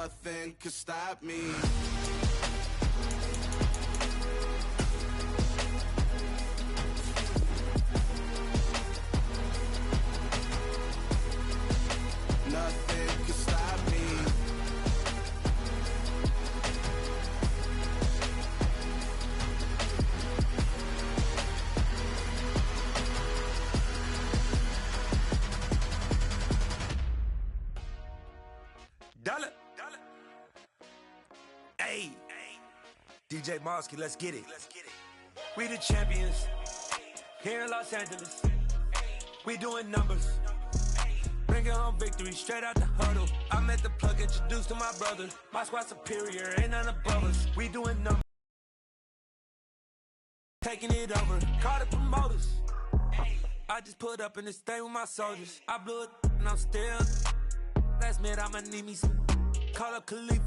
nothing could stop me. Nothing could stop me. Dollar. Hey. DJ Mosky, let's get it. We the champions here in Los Angeles. We doing numbers. Bringing home victory straight out the huddle. I'm at the plug, introduced to my brother. My squad superior, ain't none above us. We doing numbers. Taking it over. Call the promoters. I just put up in this thing with my soldiers. I blew it and I'm still. Last minute I'ma need me some. Call up Khalifa.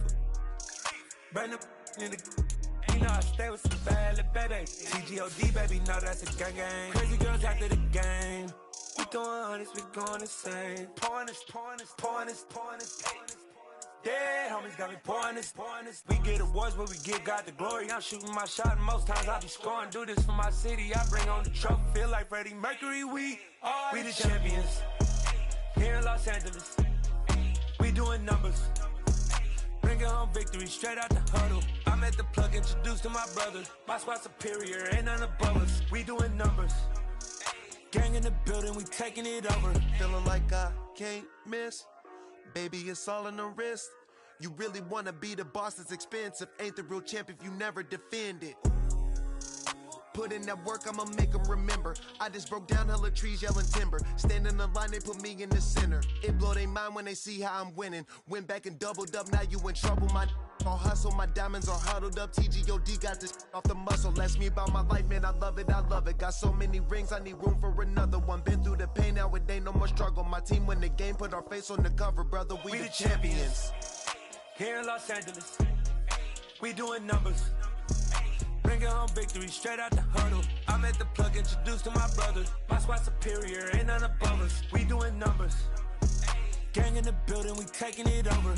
Bring them in the. You know I stay with some bad little baby. TGOD baby, know that's a gang gang. Crazy girls after the game. We going this, we going insane. Pouring this. Dead homies got me pouring this. We get awards, but we give God the glory. I'm shooting my shot, and most times I be scoring. Do this for my city, I bring on the trophy. Feel like Freddie Mercury, we the champions here in Los Angeles. We doing numbers. Bringing home victory straight out the huddle. I'm at the plug, introduced to my brother. My squad superior, ain't none above us. We doing numbers. Gang in the building, we taking it over. Feeling like I can't miss. Baby, it's all in the wrist. You really wanna be the boss, it's expensive. Ain't the real champ if you never defend it. Put in that work, I'ma make them remember. I just broke down hella trees, yelling timber. Stand in the line, they put me in the center. It blow their mind when they see how I'm winning. Went back and doubled up, now you in trouble. My all hustle, my diamonds are huddled up. TGOD got this off the muscle. Ask me about my life, man, I love it. Got so many rings, I need room for another one. Been through the pain, now it ain't no more struggle. My team win the game, put our face on the cover, brother. We the champions. Here in Los Angeles, we doing numbers. Bringing home victory straight out the huddle. I'm at the plug, introduced to my brother. My squad superior, ain't none above us. We doing numbers. Gang in the building, we taking it over.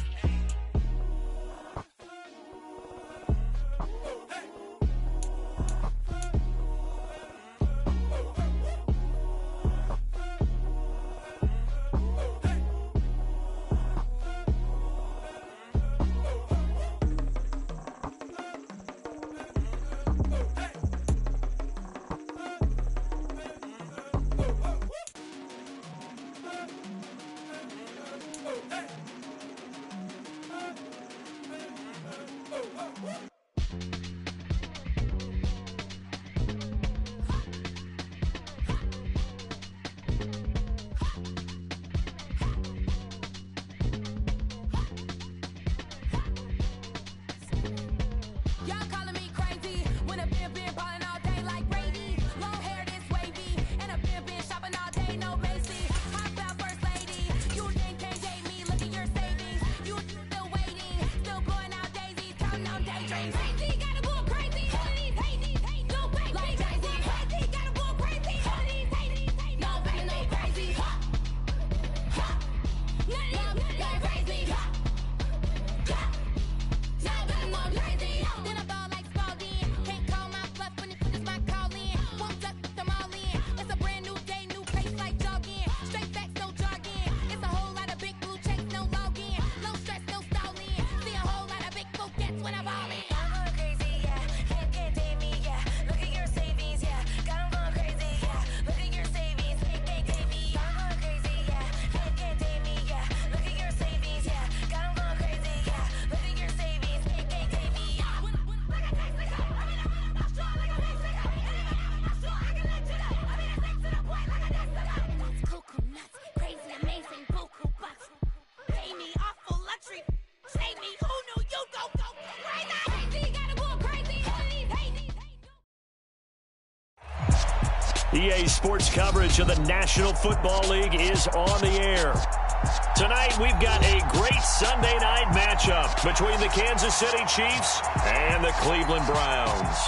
EA Sports coverage of the National Football League is on the air. Tonight, we've got a great Sunday night matchup between the Kansas City Chiefs and the Cleveland Browns.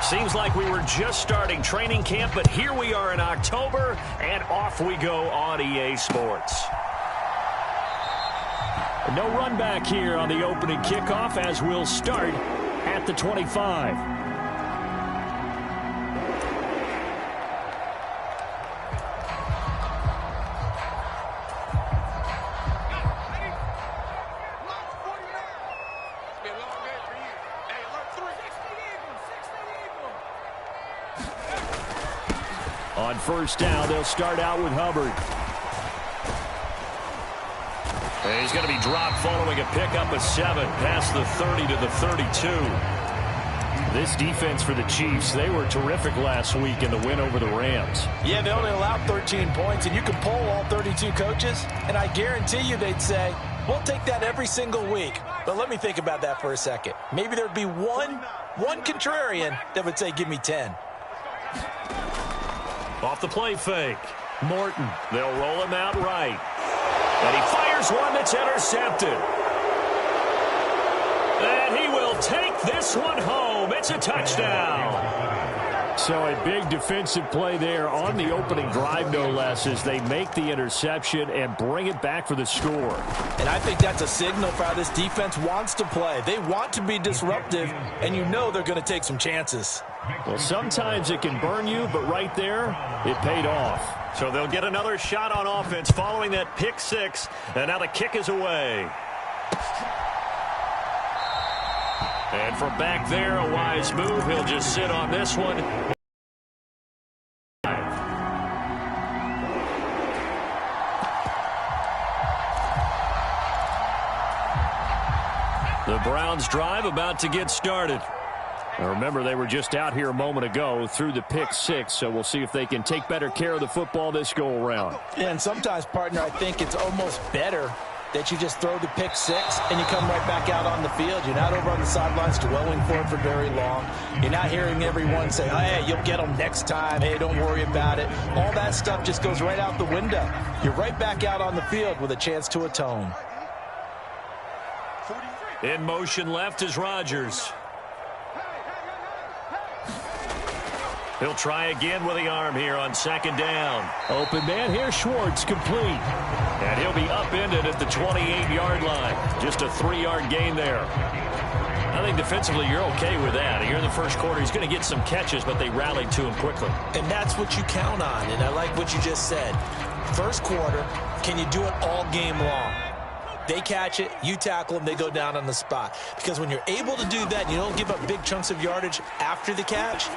Seems like we were just starting training camp, but here we are in October, and off we go on EA Sports. No run back here on the opening kickoff as we'll start at the 25. On first down, they'll start out with Hubbard. And he's going to be dropped following a pickup of 7 past the 30 to the 32. This defense for the Chiefs, they were terrific last week in the win over the Rams. Yeah, they only allowed 13 points, and you can poll all 32 coaches, and I guarantee you they'd say, we'll take that every single week. But let me think about that for a second. Maybe there'd be one contrarian that would say, give me 10. Off the play fake. Morton. They'll roll him out right. And he fires one that's intercepted. And he will take this one home. It's a touchdown. So a big defensive play there on the opening drive, no less, as they make the interception and bring it back for the score. And I think that's a signal for how this defense wants to play. They want to be disruptive, and you know they're going to take some chances. Well, sometimes it can burn you, but right there, it paid off. So they'll get another shot on offense following that pick 6, and now the kick is away. And from back there, a wise move. He'll just sit on this one. The Browns drive about to get started. Now remember, they were just out here a moment ago through the pick 6, so we'll see if they can take better care of the football this go-around. Yeah, and sometimes, partner, I think it's almost better that you just throw the pick 6 and you come right back out on the field. You're not over on the sidelines dwelling for it for very long. You're not hearing everyone say, hey, you'll get them next time. Hey, don't worry about it. All that stuff just goes right out the window. You're right back out on the field with a chance to atone. In motion left is Rodgers. He'll try again with the arm here on second down. Open man here, Schwartz, complete. And he'll be upended at the 28-yard line. Just a 3-yard gain there. I think defensively you're okay with that. Here in the first quarter, he's going to get some catches, but they rallied to him quickly. And that's what you count on, and I like what you just said. First quarter, can you do it all game long? They catch it, you tackle them, they go down on the spot. Because when you're able to do that and you don't give up big chunks of yardage after the catch,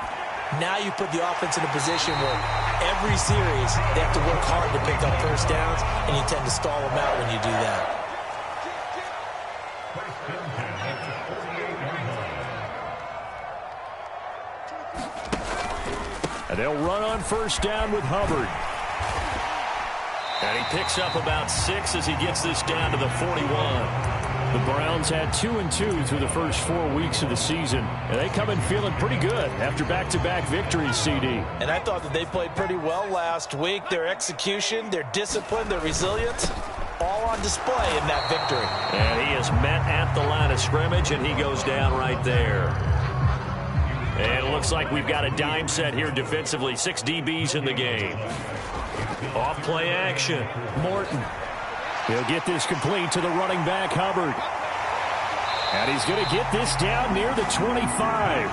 now you put the offense in a position where every series they have to work hard to pick up first downs, and you tend to stall them out when you do that. And they'll run on first down with Hubbard. And he picks up about 6 as he gets this down to the 41. The Browns had 2-2 through the first 4 weeks of the season, and they come in feeling pretty good after back-to-back victories, CD. And I thought that they played pretty well last week. Their execution, their discipline, their resilience, all on display in that victory. And he is met at the line of scrimmage, and he goes down right there. And it looks like we've got a dime set here defensively. 6 DBs in the game. Off play action. Morton. He'll get this complete to the running back, Hubbard. And he's going to get this down near the 25.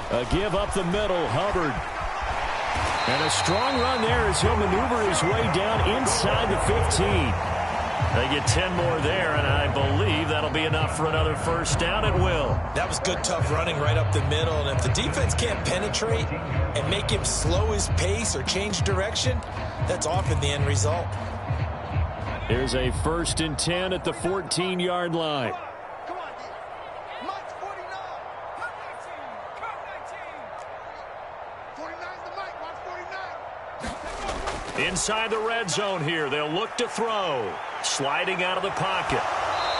A give up the middle, Hubbard. And a strong run there as he'll maneuver his way down inside the 15. They get 10 more there, and I believe that'll be enough for another first down. It will. That was good, tough running right up the middle. And if the defense can't penetrate and make him slow his pace or change direction, that's often the end result. There's a 1st and 10 at the 14-yard line. Inside the red zone here. They'll look to throw. sliding out of the pocket.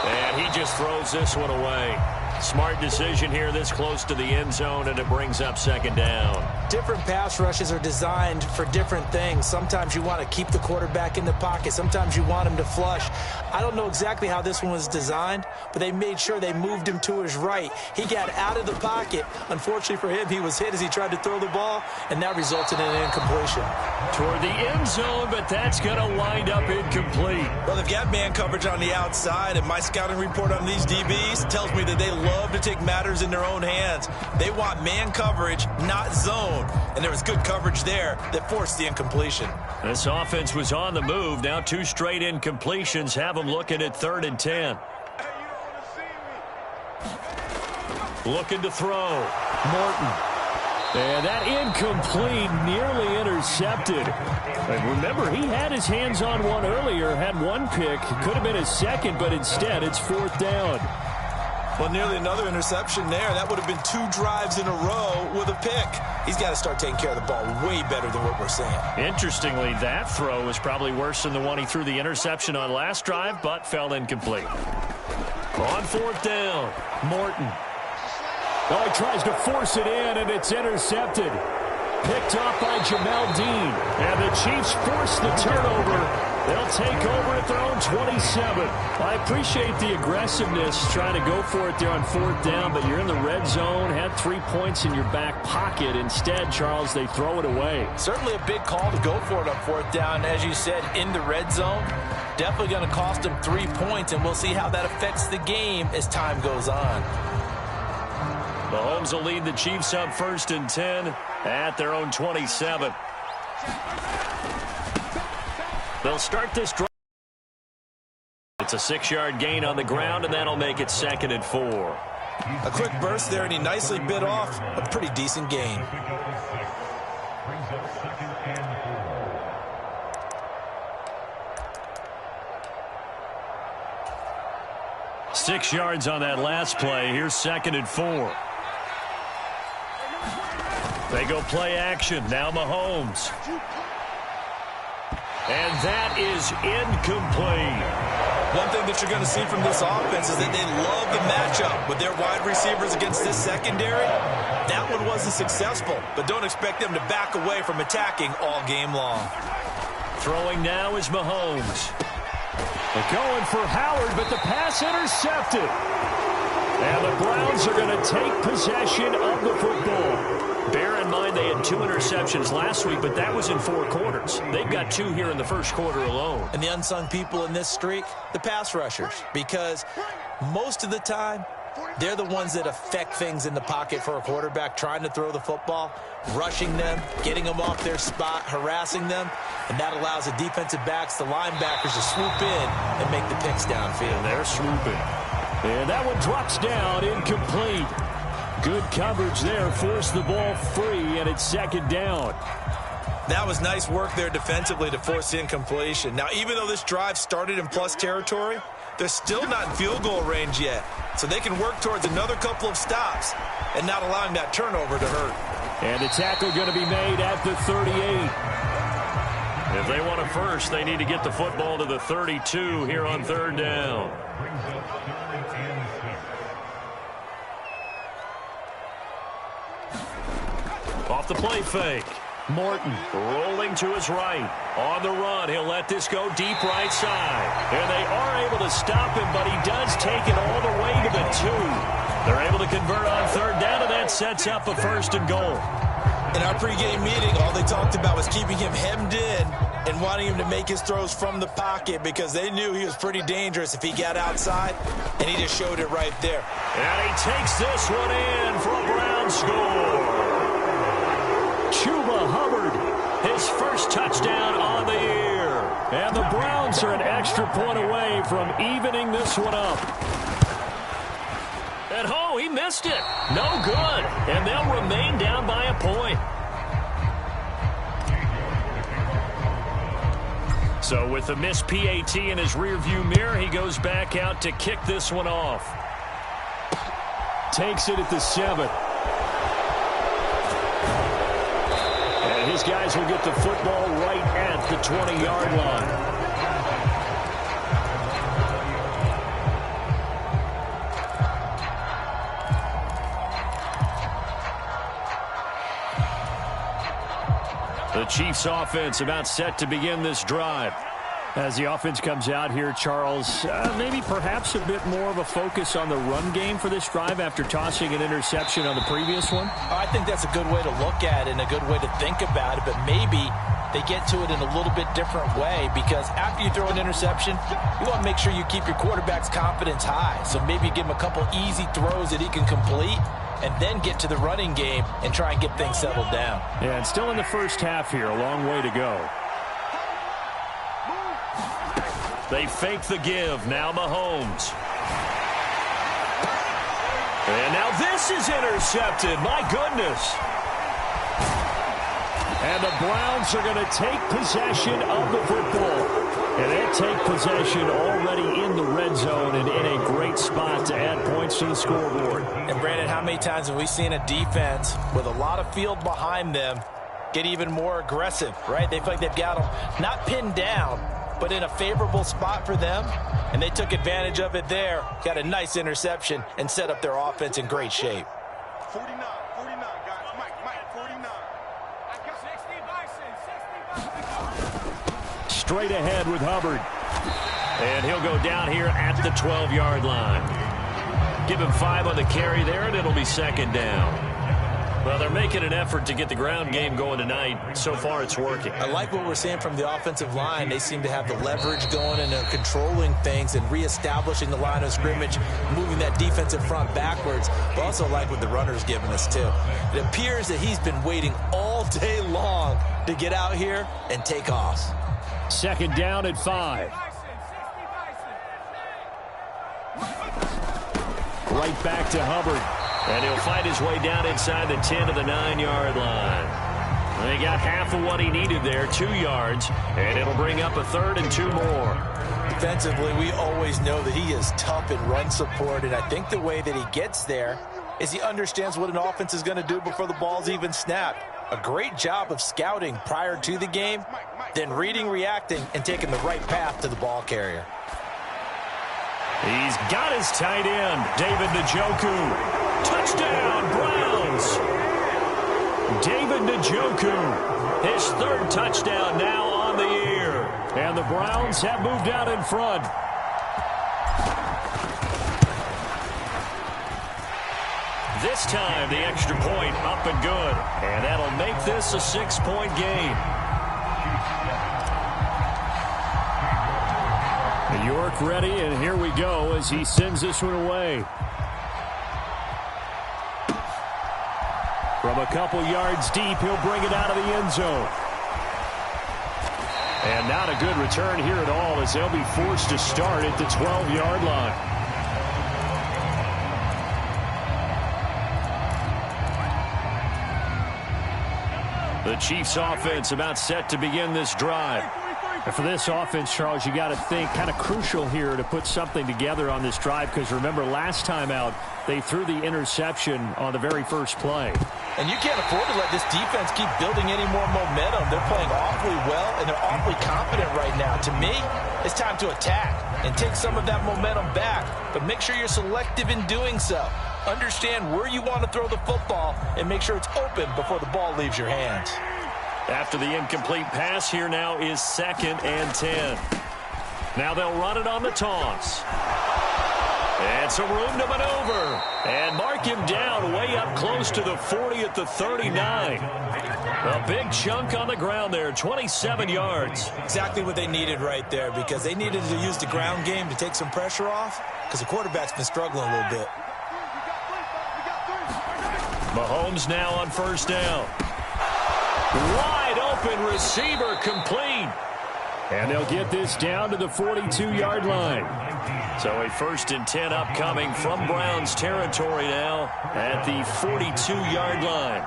And he just throws this one away. Smart decision here this close to the end zone, and it brings up second down. Different pass rushes are designed for different things. Sometimes you want to keep the quarterback in the pocket. Sometimes you want him to flush. I don't know exactly how this one was designed, but they made sure they moved him to his right. He got out of the pocket. Unfortunately for him, he was hit as he tried to throw the ball, and that resulted in an incompletion. Toward the end zone, but that's going to wind up incomplete. Well, they've got man coverage on the outside, and my scouting report on these DBs tells me that they love to take matters in their own hands. They want man coverage, not zone. And there was good coverage there that forced the incompletion. This offense was on the move. Now 2 straight incompletions have them looking at 3rd and 10. Looking to throw. Morton. And that incomplete, nearly intercepted. And remember, he had his hands on one earlier, had one pick. Could have been his second, but instead it's 4th down. Well, nearly another interception there. That would have been 2 drives in a row with a pick. He's got to start taking care of the ball way better than what we're saying. Interestingly, that throw was probably worse than the one he threw the interception on last drive, but fell incomplete. On 4th down, Morton. Oh, he tries to force it in, and it's intercepted. Picked off by Jamel Dean. And the Chiefs force the turnover. They'll take over at their own 27. I appreciate the aggressiveness, trying to go for it there on 4th down, but you're in the red zone, had 3 points in your back pocket. Instead, Charles, they throw it away. Certainly a big call to go for it on 4th down. As you said, in the red zone, definitely going to cost them 3 points, and we'll see how that affects the game as time goes on. Mahomes will lead the Chiefs up 1st and 10 at their own 27. They'll start this drive. It's a 6-yard gain on the ground, and that'll make it 2nd and 4. A quick burst there, and he nicely bit off a pretty decent gain. Six yards on that last play. Here's 2nd and 4. They go play action. Now Mahomes. And that is incomplete. One thing that you're going to see from this offense is that they love the matchup with their wide receivers against this secondary. That one wasn't successful, but don't expect them to back away from attacking all game long. Throwing now is Mahomes. They're going for Howard, but the pass intercepted. And the Browns are going to take possession of the football. Bear in mind they had 2 interceptions last week, but that was in 4 quarters. They've got 2 here in the first quarter alone. And the unsung people in this streak, the pass rushers, because most of the time, they're the ones that affect things in the pocket for a quarterback, trying to throw the football, rushing them, getting them off their spot, harassing them, and that allows the defensive backs, the linebackers to swoop in and make the picks downfield. And they're swooping. And that one drops down, incomplete. Good coverage there, forced the ball free, and it's 2nd down. That was nice work there defensively to force the incompletion. Now, even though this drive started in plus territory, they're still not in field goal range yet. So they can work towards another couple of stops and not allowing that turnover to hurt. And the tackle going to be made at the 38. If they want a first, they need to get the football to the 32 here on 3rd down. Off the play fake. Morton rolling to his right. On the run, he'll let this go deep right side. And they are able to stop him, but he does take it all the way to the 2. They're able to convert on 3rd down, and that sets up a 1st and goal. In our pregame meeting, all they talked about was keeping him hemmed in and wanting him to make his throws from the pocket because they knew he was pretty dangerous if he got outside, and he just showed it right there. And he takes this one in for a Brown score. Chuba Hubbard, his first touchdown on the year. And the Browns are an extra point away from evening this one up. And he missed it. No good. And they'll remain down by a point. So with the missed PAT in his rearview mirror, he goes back out to kick this one off. Takes it at the 7. And his guys will get the football right at the 20-yard line. Chiefs offense about set to begin this drive. As the offense comes out here, Charles, maybe perhaps a bit more of a focus on the run game for this drive after tossing an interception on the previous one? I think that's a good way to look at it and a good way to think about it, but maybe they get to it in a little bit different way, because after you throw an interception, you want to make sure you keep your quarterback's confidence high. So maybe give him a couple easy throws that he can complete and then get to the running game and try and get things settled down. Yeah, and still in the first half here, a long way to go. They fake the give. Now Mahomes. And now this is intercepted. My goodness. And the Browns are going to take possession of the football. And they take possession already in the red zone and in a great spot to add points to the scoreboard. And Brandon, how many times have we seen a defense with a lot of field behind them get even more aggressive, right? They feel like they've got them not pinned down, but in a favorable spot for them, and they took advantage of it there, got a nice interception, and set up their offense in great shape. 49, guys. Mike, 49. Straight ahead with Hubbard. And he'll go down here at the 12-yard line. Give him 5 on the carry there, and it'll be second down. Well, they're making an effort to get the ground game going tonight. So far, it's working. I like what we're seeing from the offensive line. They seem to have the leverage going, and they're controlling things and reestablishing the line of scrimmage, moving that defensive front backwards. But also like what the runner's giving us, too. It appears that he's been waiting all day long to get out here and take off. Second down at 5. Right back to Hubbard. And he'll fight his way down inside the 10 to the 9-yard line. They got half of what he needed there, 2 yards, and it'll bring up a 3rd and 2 more. Defensively, we always know that he is tough in run support, and I think the way that he gets there is he understands what an offense is going to do before the ball's even snapped. A great job of scouting prior to the game, then reading, reacting, and taking the right path to the ball carrier. He's got his tight end, David Njoku. Touchdown, Browns! David Njoku, his 3rd touchdown now on the year. And the Browns have moved out in front. This time, the extra point up and good. And that'll make this a 6-point game. York ready, and here we go as he sends this one away. From a couple yards deep, he'll bring it out of the end zone. And not a good return here at all, as they'll be forced to start at the 12-yard line. The Chiefs offense about set to begin this drive. And for this offense, Charles, you got to think kind of crucial here to put something together on this drive, because remember last time out they threw the interception on the very first play. And you can't afford to let this defense keep building any more momentum. They're playing awfully well, and they're awfully confident right now. To me, it's time to attack and take some of that momentum back, but make sure you're selective in doing so. Understand where you want to throw the football and make sure it's open before the ball leaves your hands. After the incomplete pass, here now is 2nd and 10. Now they'll run it on the toss. And some room to maneuver. And mark him down way up close to the 40 at the 39. A big chunk on the ground there, 27 yards. Exactly what they needed right there, because they needed to use the ground game to take some pressure off, because the quarterback's been struggling a little bit. Mahomes now on 1st down. Wide open receiver, complete. And they'll get this down to the 42-yard line. So a 1st and 10 upcoming from Browns territory now at the 42-yard line.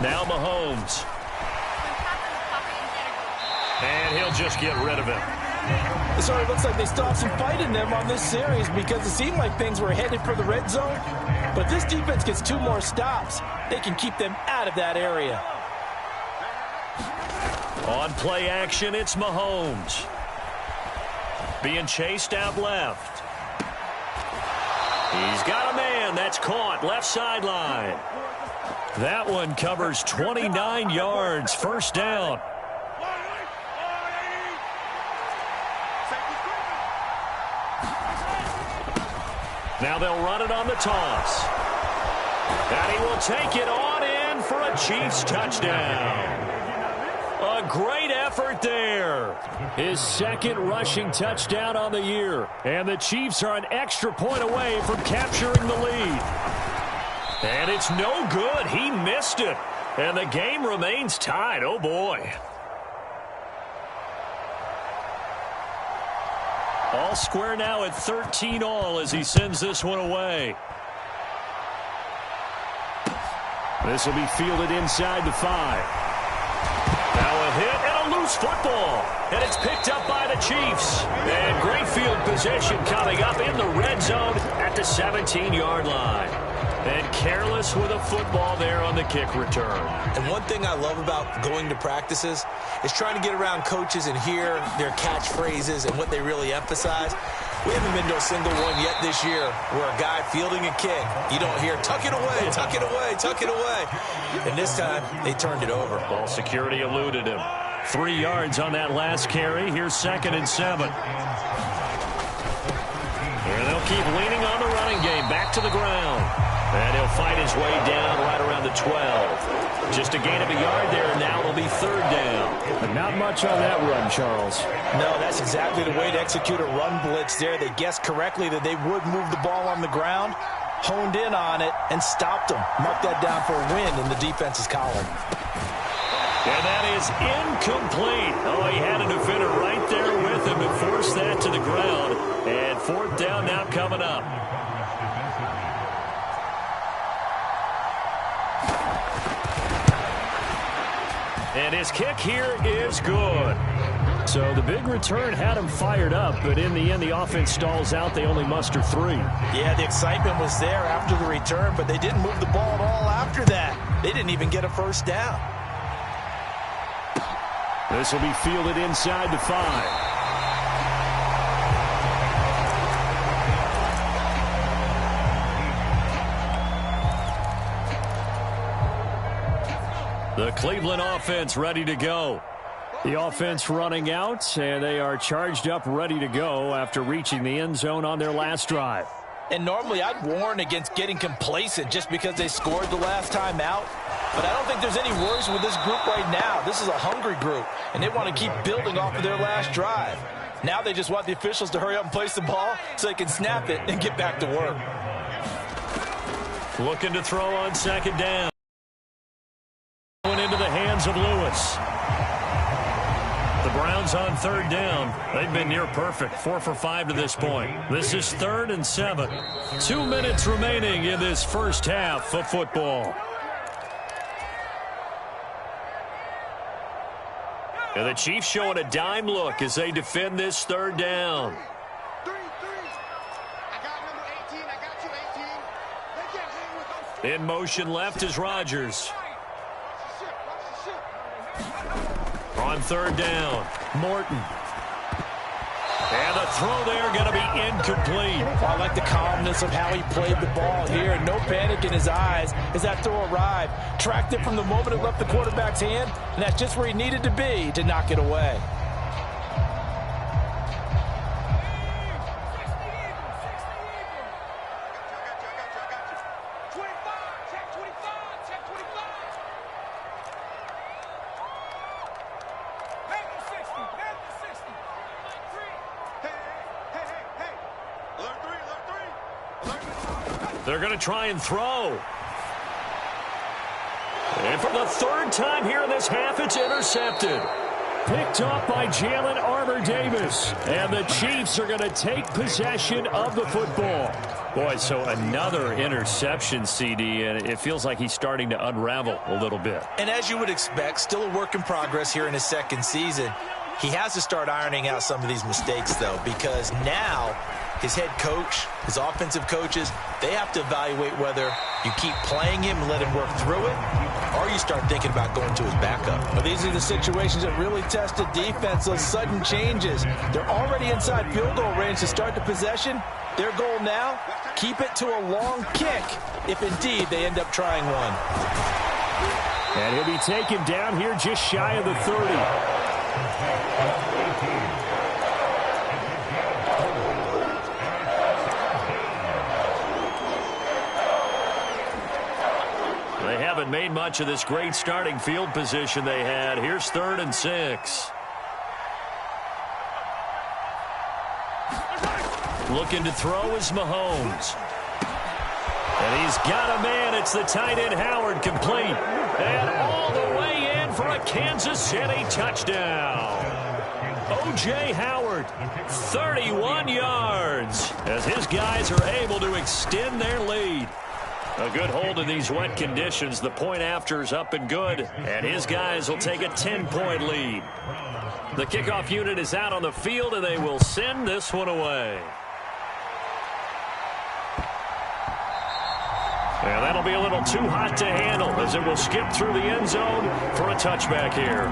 Now Mahomes. And he'll just get rid of him. It already looks like they still have some fight in them on this series, because it seemed like things were headed for the red zone. But if this defense gets 2 more stops, they can keep them out of that area. On play action, it's Mahomes. Being chased out left. He's got a man. That's caught left sideline. That one covers 29 yards, first down. Now they'll run it on the toss. And he will take it on in for a Chiefs touchdown. A great effort there. His second rushing touchdown on the year. And the Chiefs are an extra point away from capturing the lead. And it's no good. He missed it. And the game remains tied. Oh, boy. All square now at 13-all as he sends this one away. This will be fielded inside the 5. Now a hit and a loose football. And it's picked up by the Chiefs. And great field position coming up in the red zone at the 17-yard line. And careless with a football there on the kick return. And one thing I love about going to practices is trying to get around coaches and hear their catchphrases and what they really emphasize. We haven't been to a single one yet this year where a guy fielding a kick, you don't hear, tuck it away, tuck it away, tuck it away. And this time, they turned it over. Ball security eluded him. 3 yards on that last carry. Here's 2nd and 7. And they'll keep leaning on the running game. Back to the ground. And he'll fight his way down right around the 12. Just a gain of a yard there, and now it'll be 3rd down. But not much on that run, Charles. No, that's exactly the way to execute a run blitz there. They guessed correctly that they would move the ball on the ground, honed in on it, and stopped them. Mark that down for a win in the defense's column. And that is incomplete. Oh, he had a defender right there with him and forced that to the ground. And 4th down now coming up. And his kick here is good. So the big return had him fired up, but in the end, the offense stalls out. They only muster 3. Yeah, the excitement was there after the return, but they didn't move the ball at all after that. They didn't even get a first down. This will be fielded inside the 5. The Cleveland offense ready to go. The offense running out, and they are charged up, ready to go after reaching the end zone on their last drive. And normally I'd warn against getting complacent just because they scored the last time out. But I don't think there's any worries with this group right now. This is a hungry group, and they want to keep building off of their last drive. Now they just want the officials to hurry up and place the ball so they can snap it and get back to work. Looking to throw on 2nd down. Into the hands of Lewis. The Browns on 3rd down. They've been near perfect. 4 for 5 to this point. This is 3rd and 7. 2 minutes remaining in this first half of football. And the Chiefs showing a dime look as they defend this 3rd down. 3. I got number 18. I got you, 18. They can't hang with those. In motion left is Rodgers. On 3rd down, Morton. And the throw there going to be incomplete. I like the calmness of how he played the ball here. No panic in his eyes as that throw arrived. Tracked it from the moment it left the quarterback's hand, and that's just where he needed to be to knock it away. They're going to try and throw. And for the 3rd time here in this half, it's intercepted. Picked off by Jalen Armour-Davis. And the Chiefs are going to take possession of the football. Boy, so another interception, CD, and it feels like he's starting to unravel a little bit. And as you would expect, still a work in progress here in his 2nd season. He has to start ironing out some of these mistakes, though, because now his head coach, his offensive coaches, they have to evaluate whether you keep playing him and let him work through it, or you start thinking about going to his backup. Well, these are the situations that really test the defense, those sudden changes. They're already inside field goal range to start the possession. Their goal now, keep it to a long kick, if indeed they end up trying one. And he'll be taken down here just shy of the 30. They haven't made much of this great starting field position they had. Here's 3rd and 6. Looking to throw is Mahomes. And he's got a man. It's the tight end Howard, complete. And all the way in for a Kansas City touchdown. O.J. Howard, 31 yards, as his guys are able to extend their lead. A good hold in these wet conditions. The point after is up and good, and his guys will take a 10-point lead. The kickoff unit is out on the field, and they will send this one away. And that'll be a little too hot to handle as it will skip through the end zone for a touchback here.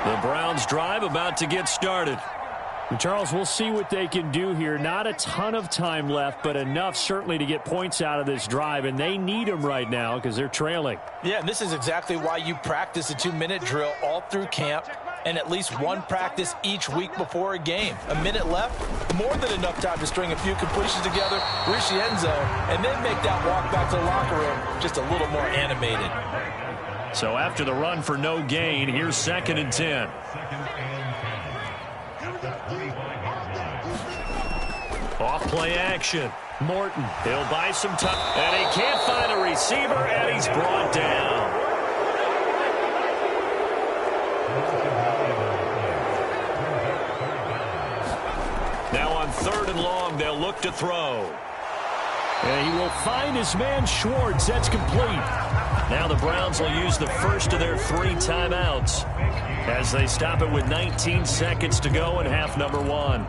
The Browns drive about to get started. And Charles, we'll see what they can do here. Not a ton of time left, but enough certainly to get points out of this drive, and they need them right now because they're trailing. Yeah, and this is exactly why you practice a 2-minute drill all through camp and at least one practice each week before a game. A minute left, more than enough time to string a few completions together, reach the end zone, and then make that walk back to the locker room just a little more animated. So after the run for no gain, here's 2nd and 10. Off play action. Morton, he'll buy some time, and he can't find a receiver, and he's brought down. Now on 3rd and long, they'll look to throw. And he will find his man Schwartz. That's complete. Now the Browns will use the first of their 3 timeouts as they stop it with 19 seconds to go in half number 1.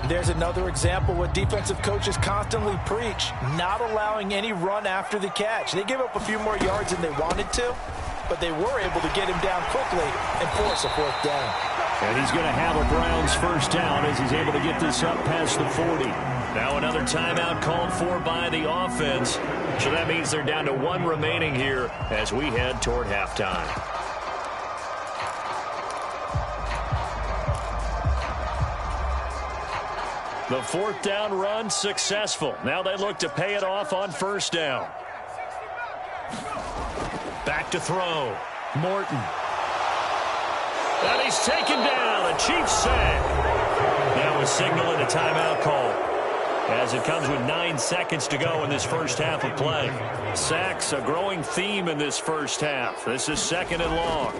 There's another example what defensive coaches constantly preach, not allowing any run after the catch. They gave up a few more yards than they wanted to, but they were able to get him down quickly and force a 4th down. And he's going to have a Browns first down as he's able to get this up past the 40. Now another timeout called for by the offense. So that means they're down to 1 remaining here as we head toward halftime. The 4th down run successful. Now they look to pay it off on 1st down. Back to throw. Morton. And he's taken down. A Chiefs sack. Now a signal and a timeout call, as it comes with 9 seconds to go in this first half of play. Sacks, a growing theme in this first half. This is 2nd and long.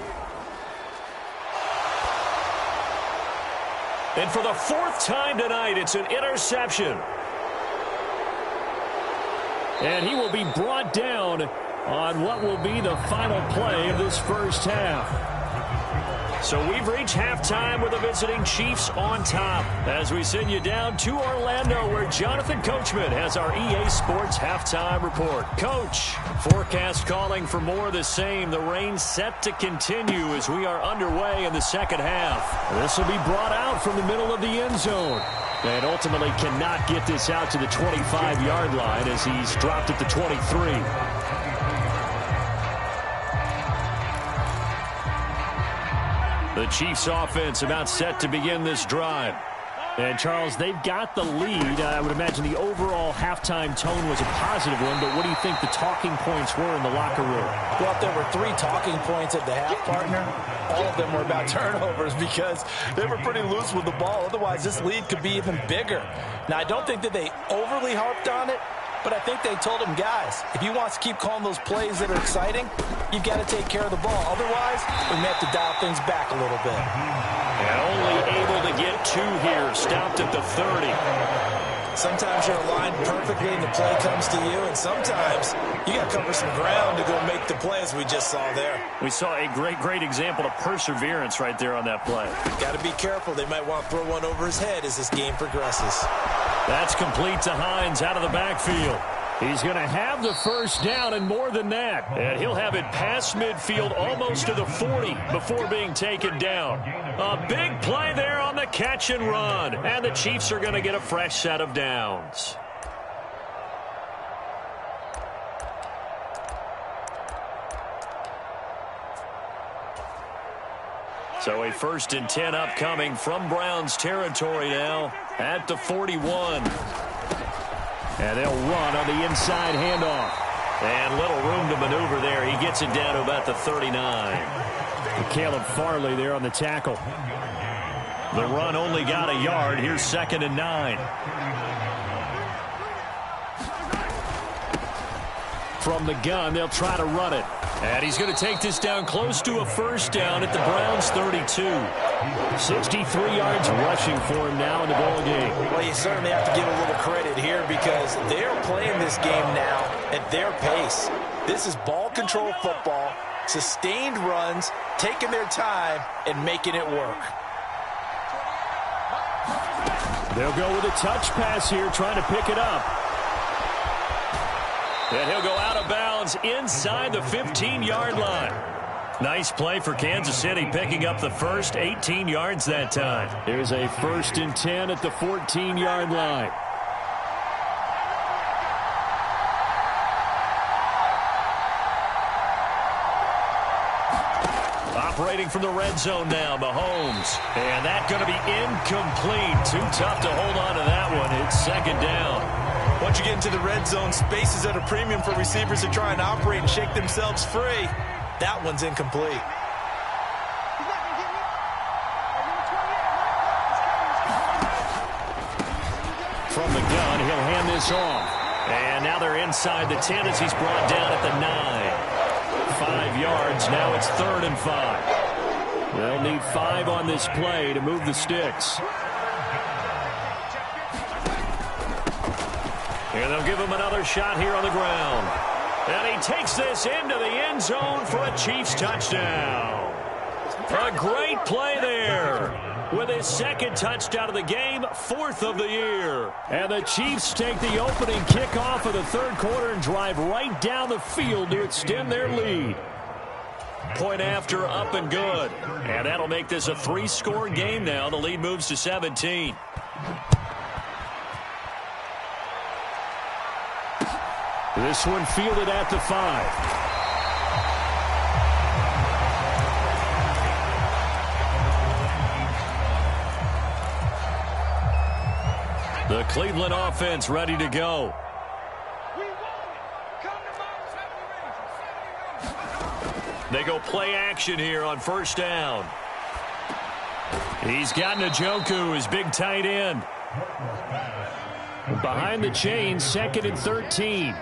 And for the 4th time tonight, it's an interception. And he will be brought down on what will be the final play of this first half. So we've reached halftime with the visiting Chiefs on top as we send you down to Orlando, where Jonathan Coachman has our EA Sports halftime report. Coach, forecast calling for more of the same. The rain set to continue as we are underway in the second half. This will be brought out from the middle of the end zone. And ultimately cannot get this out to the 25-yard line as he's dropped at the 23. The Chiefs offense about set to begin this drive. And, Charles, they've got the lead. I would imagine the overall halftime tone was a positive one, but what do you think the talking points were in the locker room? Well, if there were 3 talking points at the half, partner, all of them were about turnovers because they were pretty loose with the ball. Otherwise, this lead could be even bigger. Now, I don't think that they overly harped on it, but I think they told him, guys, if you want to keep calling those plays that are exciting, you've got to take care of the ball. Otherwise, we may have to dial things back a little bit. And only able to get 2 here, stopped at the 30. Sometimes you're aligned perfectly and the play comes to you, and sometimes you got to cover some ground to go make the play, as we just saw there. We saw a great example of perseverance right there on that play. Got to be careful. They might want to throw one over his head as this game progresses. That's complete to Hines out of the backfield. He's going to have the first down and more than that. And he'll have it past midfield almost to the 40 before being taken down. A big play there on the catch and run. And the Chiefs are going to get a fresh set of downs. So a 1st and 10 upcoming from Browns territory now at the 41. And they'll run on the inside handoff. And little room to maneuver there. He gets it down to about the 39. Caleb Farley there on the tackle. The run only got a yard. Here's 2nd and 9. From the gun, they'll try to run it. And he's going to take this down close to a 1st down at the Browns 32. 63 yards rushing for him now in the ball game. Well, you certainly have to give a little credit here because they're playing this game now at their pace. This is ball control football, sustained runs, taking their time, and making it work. They'll go with a touch pass here, trying to pick it up. And he'll go out of bounds inside the 15-yard line. Nice play for Kansas City, picking up the first 18 yards that time. There's a 1st and 10 at the 14-yard line. Operating from the red zone now, Mahomes. And that's going to be incomplete. Too tough to hold on to that one. It's 2nd down. Once you get into the red zone, space is at a premium for receivers to try and operate and shake themselves free. That one's incomplete. From the gun, he'll hand this off. And now they're inside the 10 as he's brought down at the 9. 5 yards. Now it's 3rd and 5. They'll need 5 on this play to move the sticks. And they'll give him another shot here on the ground. And he takes this into the end zone for a Chiefs touchdown. A great play there. With his 2nd touchdown of the game, 4th of the year. And the Chiefs take the opening kickoff of the 3rd quarter and drive right down the field to extend their lead. Point after, up and good. And that'll make this a 3-score game now. The lead moves to 17. This one fielded at the 5. The Cleveland offense ready to go. They go play action here on 1st down. He's got Njoku, his big tight end. Behind the chains, 2nd and 13.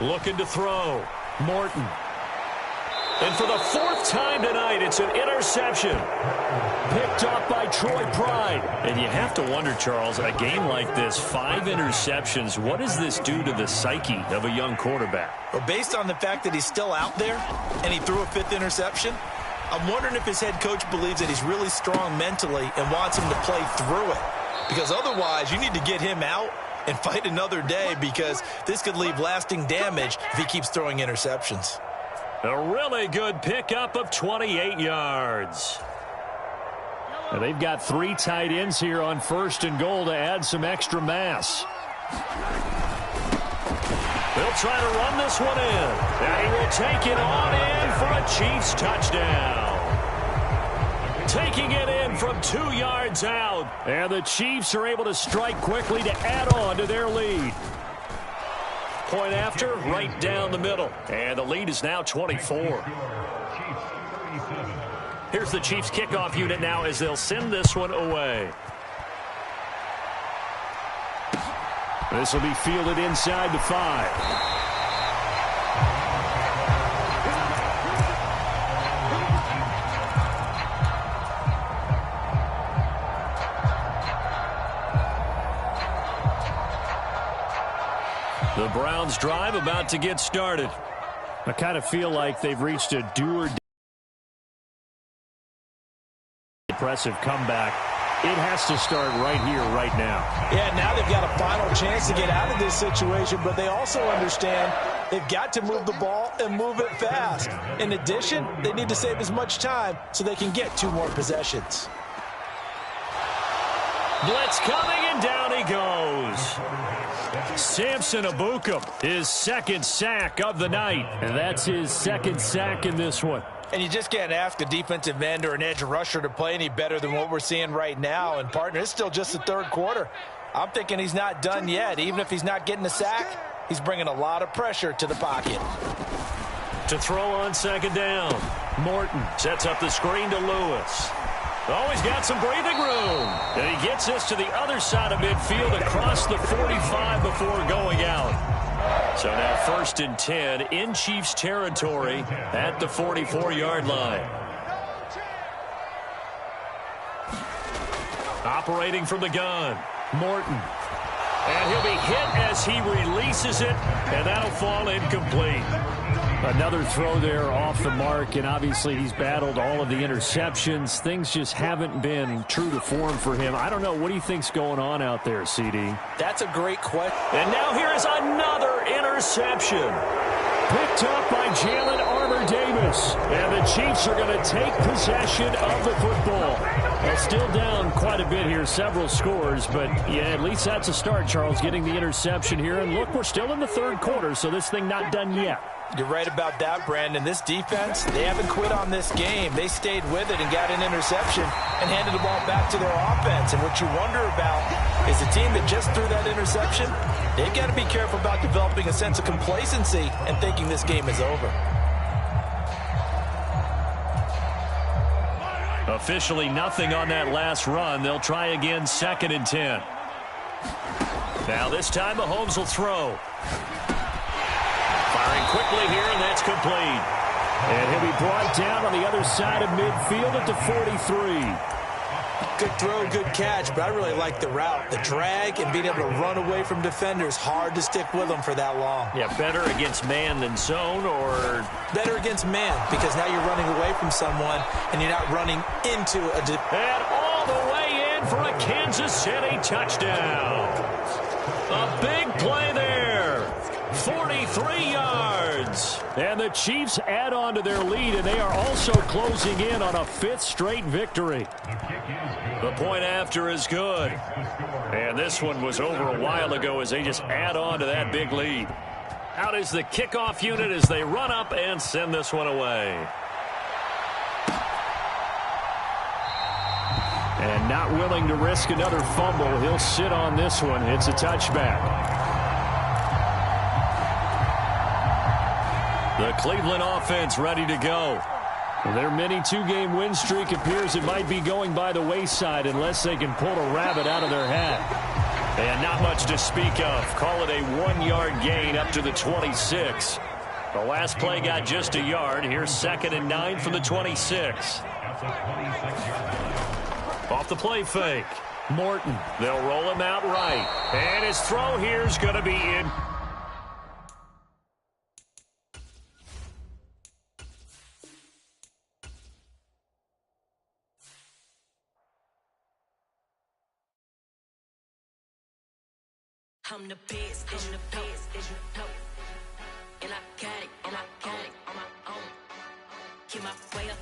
Looking to throw. Morton. And for the 4th time tonight, it's an interception. Picked up by Troy Pride. And you have to wonder, Charles, a game like this, 5 interceptions, what does this do to the psyche of a young quarterback? Well, based on the fact that he's still out there and he threw a 5th interception, I'm wondering if his head coach believes that he's really strong mentally and wants him to play through it. Because otherwise, you need to get him out and fight another day because this could leave lasting damage if he keeps throwing interceptions. A really good pickup of 28 yards. And they've got 3 tight ends here on 1st and goal to add some extra mass. They'll try to run this one in. And he will take it on in for a Chiefs touchdown. Taking it in from 2 yards out. And the Chiefs are able to strike quickly to add on to their lead. Point after, right down the middle. And the lead is now 24. Here's the Chiefs kickoff unit now as they'll send this one away. This will be fielded inside the 5. The Browns drive about to get started. I kind of feel like they've reached a do-or-die impressive comeback. It has to start right here, right now. Yeah, now they've got a final chance to get out of this situation, but they also understand they've got to move the ball and move it fast. In addition, they need to save as much time so they can get 2 more possessions. Blitz coming, and down he goes. Samson Ebukam, his second sack of the night. And that's his second sack in this one. And you just can't ask a defensive end or an edge rusher to play any better than what we're seeing right now. And, partner, it's still just the third quarter. I'm thinking he's not done yet. Even if he's not getting a sack, he's bringing a lot of pressure to the pocket. To throw on second down, Morton sets up the screen to Lewis. Oh, he's got some breathing room. And he gets this to the other side of midfield across the 45 before going out. So now 1st and 10 in Chiefs territory at the 44-yard line. Operating from the gun, Morton. And he'll be hit as he releases it, and that'll fall incomplete. Another throw there off the mark, and obviously he's battled all of the interceptions. Things just haven't been true to form for him. I don't know. What do you think's going on out there, CD? That's a great question. And now here is another interception. Picked up by Jalen Armour-Davis. And the Chiefs are going to take possession of the football. Well, still down quite a bit here, several scores, but yeah, at least that's a start, Charles, getting the interception here. And look, we're still in the third quarter, so this thing not done yet. You're right about that, Brandon. This defense, they haven't quit on this game. They stayed with it and got an interception and handed the ball back to their offense. And what you wonder about is the team that just threw that interception, they've got to be careful about developing a sense of complacency and thinking this game is over. Officially nothing on that last run. They'll try again 2nd and 10. Now this time Mahomes will throw. Firing quickly here, and that's complete. And he'll be brought down on the other side of midfield at the 43. Good throw, good catch, but I really like the route. The drag and being able to run away from defenders, hard to stick with them for that long. Yeah, better against man than zone, or? Better against man, because now you're running away from someone and you're not running into a... And all the way in for a Kansas City touchdown. A big play there. 43 yards. And the Chiefs add on to their lead, and they are also closing in on a 5th straight victory. The point after is good. And this one was over a while ago as they just add on to that big lead. Out is the kickoff unit as they run up and send this one away. And not willing to risk another fumble, he'll sit on this one. It's a touchback. The Cleveland offense ready to go. Their mini 2-game win streak appears it might be going by the wayside unless they can pull a rabbit out of their hat. And not much to speak of. Call it a 1-yard gain up to the 26. The last play got just a yard. Here's 2nd and 9 from the 26. Off the play fake. Morton. They'll roll him out right. And his throw here is going to be in. I'm the best, and I got it, on my own. Get my way up,